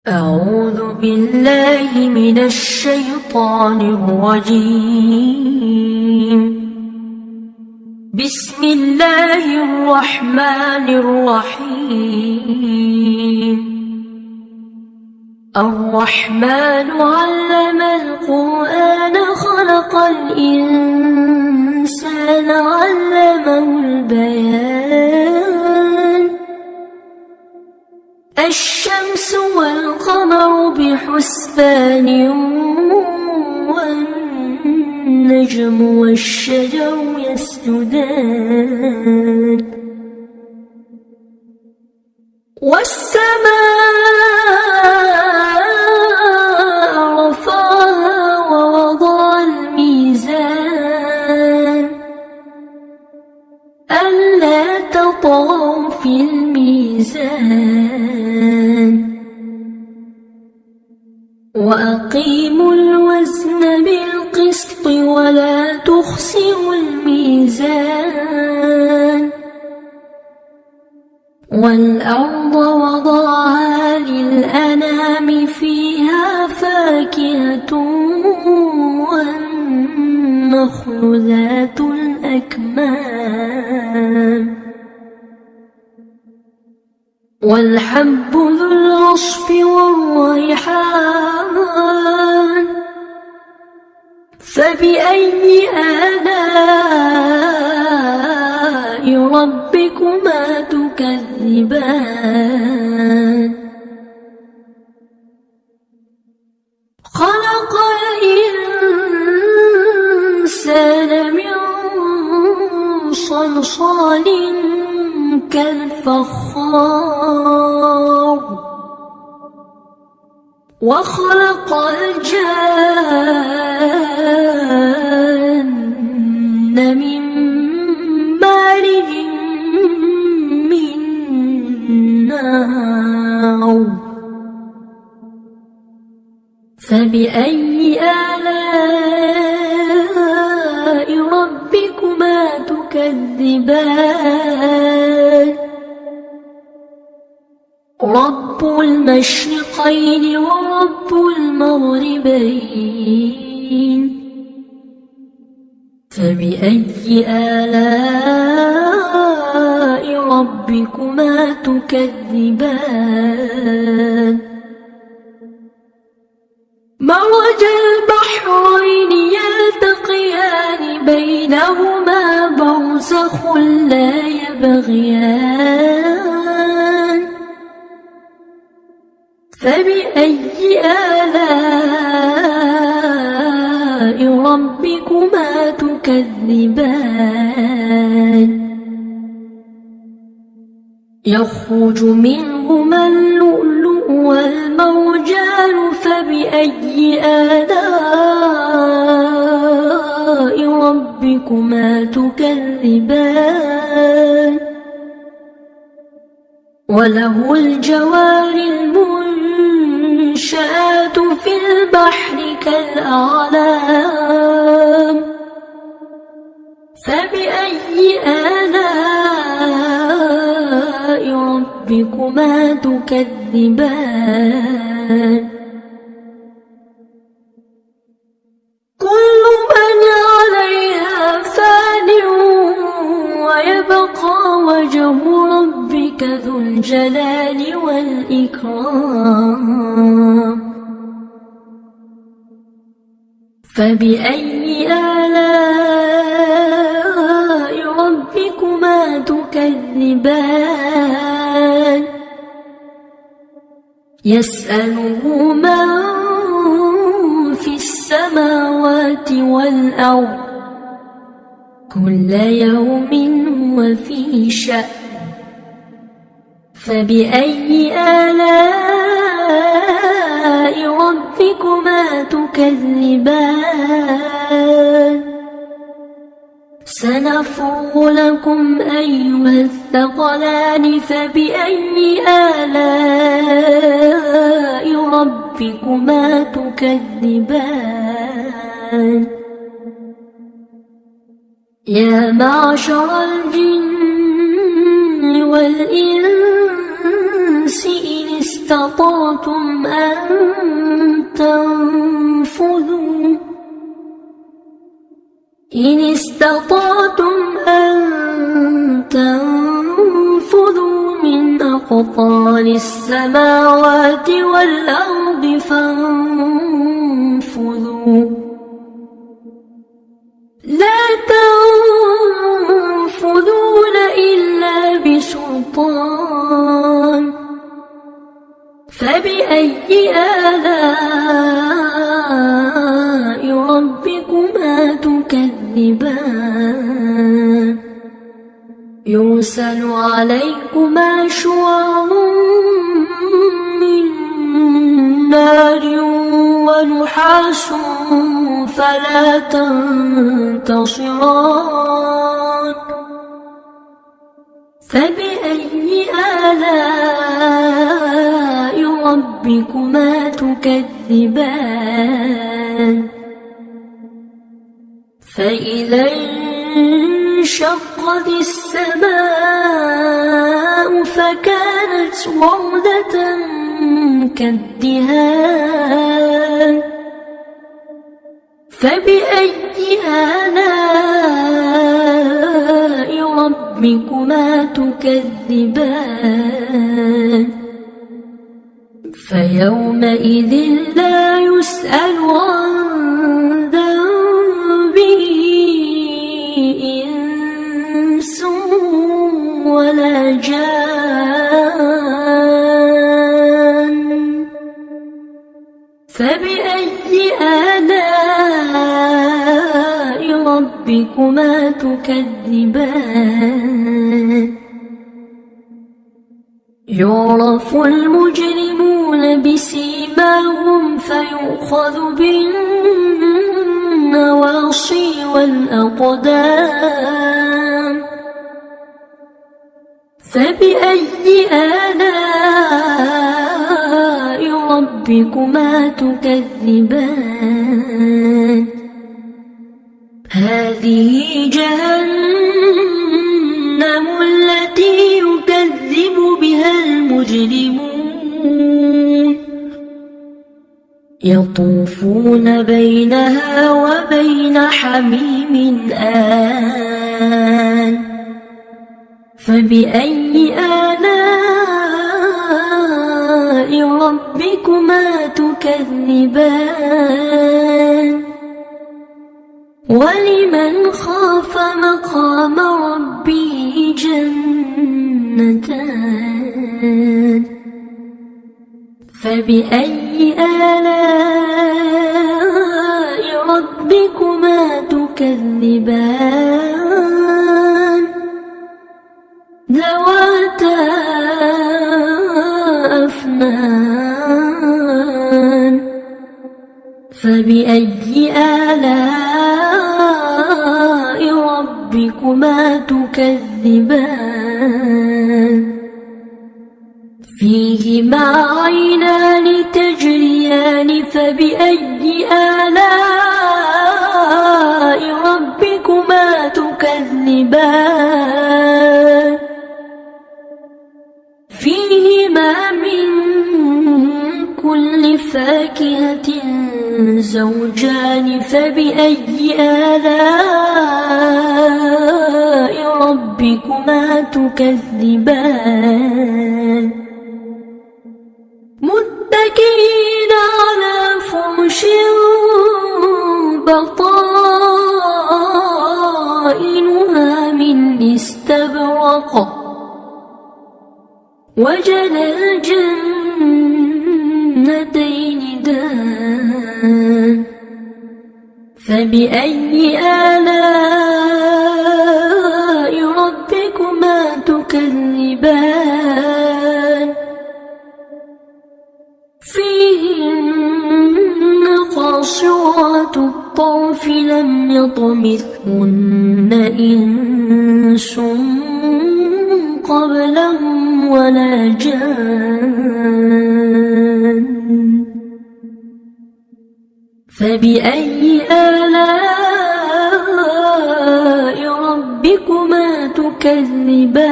أعوذ بالله من الشيطان الرجيم. بسم الله الرحمن الرحيم. الرحمن علم القرآن خلق الإنسان علمه البيان. الشمس والقمر بحسبان والنجم والشجر يسجدان والسماء رفعها ووضع الميزان ألا تطغوا في الميزان وأقيموا الوزن بالقسط ولا تخسروا الميزان والأرض وضعها للأنام فيها فاكهة والنخل ذات الأكمام والحب ذو العصف والريحان فبأي آلاء ربكما تكذبان خلق الإنسان من صلصال كالفخار وخلق الجان من مارج من نار فبأي آلاء ربكما تكذبان رب المشرقين ورب المغربين فبأي آلاء ربكما تكذبان مرج البحرين يلتقيان بينهما برزخ لا يبغيان فبأي آلاء ربكما تكذبان يخرج منهما اللؤلؤ والمرجان فبأي آلاء ربكما تكذبان وله الجوار المنشآت في البحر كالأعلام فبأي آلاء ربكما تكذبان كل من عليها فان ويبقى وجه ربك ذو الجلال والإكرام فبأي آلاء ربكما تكذبان يسأله من في السماوات والأرض كل يوم هو في شأن فبأي آلاء ربكما تكذبان سنفرغ لكم أيها الثقلان فبأي آلاء ربكما تكذبان يا معشر الجن والإنس إن استطعتم أن تنفذوا إن استطعتم أن تنفذوا من أقطار السماوات والأرض فانفذوا لا تنفذون إلا بسلطان فبأي آلاء ربكما تكذبان يرسل عليكما شواظ من نار ونحاس فلا تنتصران فبأي آلاء ربكما تكذبان فإذا انشقت السماء فكانت وردة كالدهان فبأي آلاء ربكما تكذبان فيومئذ لا يسأل عن ذنبه إنس ولا جان فبأي آلاء ربكما تكذبان يعرف المجرمون بسيماهم فيؤخذ بالنواصي والأقدام فبأي آلاء ربكما تكذبان هذه جهنم التي يكذب بها المجرمون يطوفون بينها وبين حميم آن فبأي آلاء ربكما تكذبان ولمن خاف مقام ربه جنتان فبأي آلاء ربكما تكذبان ذواتا أفنان فبأي آلاء ربكما تكذبان فيهما عينان تجريان فبأي آلاء ربكما تكذبان فيهما من كل فاكهة زوجان فبأي آلاء ربكما تكذبان متكئين على فرش بطائنها من استبرق وجنى الجنتين دان فبأي آلاء ربكما تكذبان فيهن قاصرات الطرف لم يطمثهن إنس قبلهم ولا جان فبأي آلاء ربكما تكذبان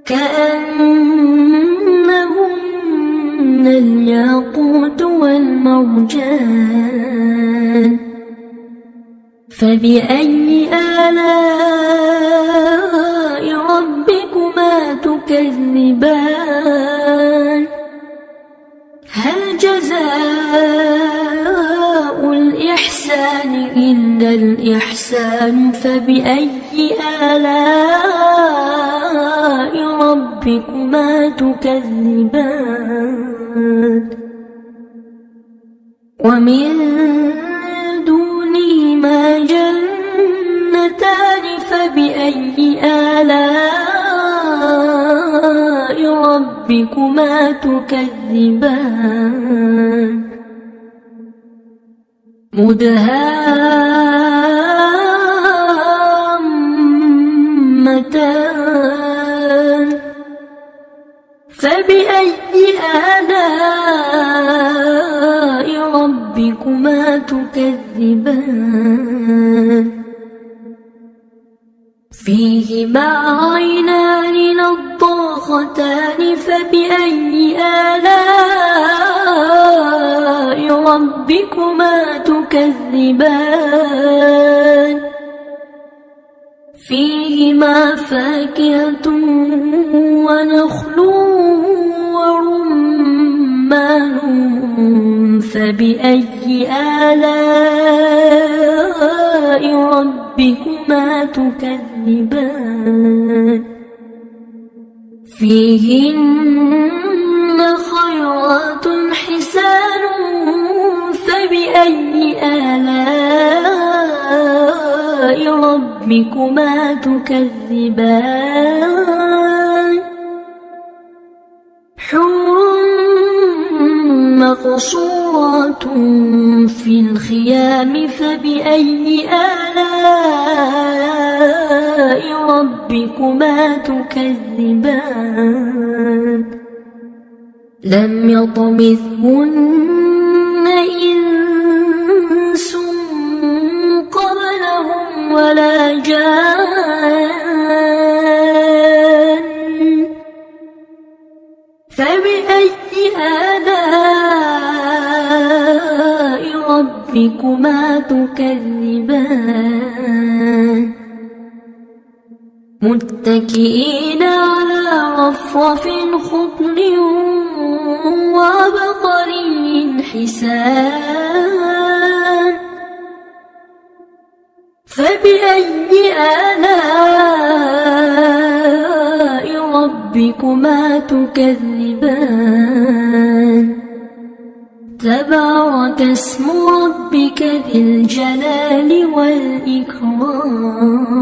كأن الياقوت والمرجان فبأي آلاء ربكما تكذبان هل جزاء الإحسان إلا الإحسان فبأي آلاء ربكما تكذبان ومن دونهما جنتان فبأي آلاء ربكما تكذبان مدهامتان فبأي آلاء ربكما تكذبان فيهما عينان نضاختان فبأي آلاء ربكما تكذبان فيهما فاكهة ونخل ورمان فبأي آلاء ربكما تكذبان فيهن خيرات حسان فبأي آلاء ربكما تكذبان حور مقصورات في الخيام فبأي آلاء ربكما تكذبان لم يطمثهن إنس قبلهم ولا جان فبأي آلاء ربكما تكذبان متكئين على رفرف خضر وعبقري حسان فبأي آلاء ربكما تكذبان تبارك اسم ربك ذي الجلال والإكرام